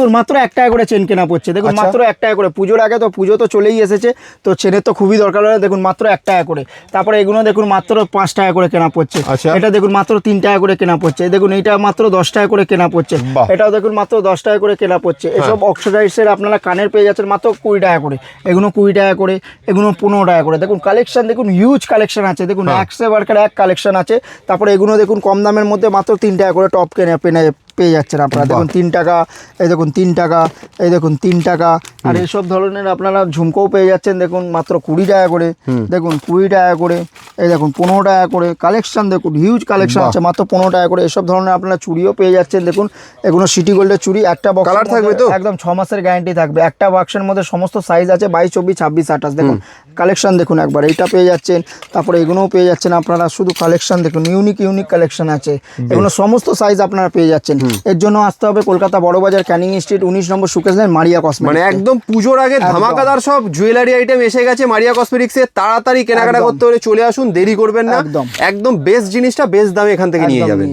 দেখুন মাত্র 1 টাকা করে চেন কেনা পড়ছে, দেখুন মাত্র 1 টাকা করে। পুজোর আগে তো, পুজো তো চলেই এসেছে, তো চেনের তো খুবই দরকার হয়। দেখুন মাত্র 1 টাকা করে। তারপরে এগুলো দেখুন মাত্র 5 টাকা করে কেনা পড়ছে। এটা দেখুন মাত্র 3 টাকা করে কেনা পড়ছে। দেখুন এইটা মাত্র 10 টাকা করে কেনা পড়ছে। এটাও দেখুন মাত্র 10 টাকা করে কেনা পড়ছে। এসব অক্সিডাইজের আপনারা কানের পেয়ে যাচ্ছেন মাত্র 20 টাকা করে, এগুলো 20 টাকা করে, এগুলো 15 টাকা করে। দেখুন কালেকশন দেখুন, হিউজ কালেকশন আছে। দেখুন একশো বারকার এক কালেকশন আছে। তারপরে এগুলো দেখুন কম দামের মধ্যে মাত্র 3 টাকা করে টপ পেনে পেয়ে যাচ্ছেন আপনারা। দেখুন 3 টাকা, এই দেখুন 3 টাকা, এই দেখুন 3 টাকা। আর এইসব ধরনের আপনারা ঝুমকোও পেয়ে যাচ্ছেন দেখুন মাত্র 20 টাকা করে। দেখুন 20 টাকা করে, এই দেখুন 15 টাকা করে। কালেকশন দেখুন হিউজ কালেকশন আছে, মাত্র 15 টাকা করে। এসব ধরনের আপনারা চুড়িও পেয়ে যাচ্ছেন। দেখুন এগুলো সিটি গোল্ডের চুড়ি, একটা বক্স কালার থাকবে তো একদম 6 মাসের গ্যারান্টি থাকবে। একটা বাক্সের মধ্যে সমস্ত সাইজ আছে, 22, 24, 26, 28। দেখুন কালেকশন দেখুন একবার, এইটা পেয়ে যাচ্ছেন। তারপরে এগুলোও পেয়ে যাচ্ছেন আপনারা। শুধু কালেকশন দেখুন, ইউনিক কালেকশন আছে। এগুলো সমস্ত সাইজ আপনারা পেয়ে যাচ্ছেন। এর জন্য আসতে হবে কলকাতা বড়বাজার, ক্যানিং স্ট্রিট, 19 নম্বর সুকেশ লাইন, মারিয়া কসমেটিক্স। মানে একদম পুজোর আগে ধামাকাদার সব জুয়েলারি আইটেম এসে গেছে মারিয়া কসমেটিক্সে। তাড়াতাড়ি কেনাকাটা করতে হলে চলে আসুন, দেরি করবেন না। একদম বেস্ট জিনিসটা বেস্ট দামে এখান থেকে নিয়ে যাবেন।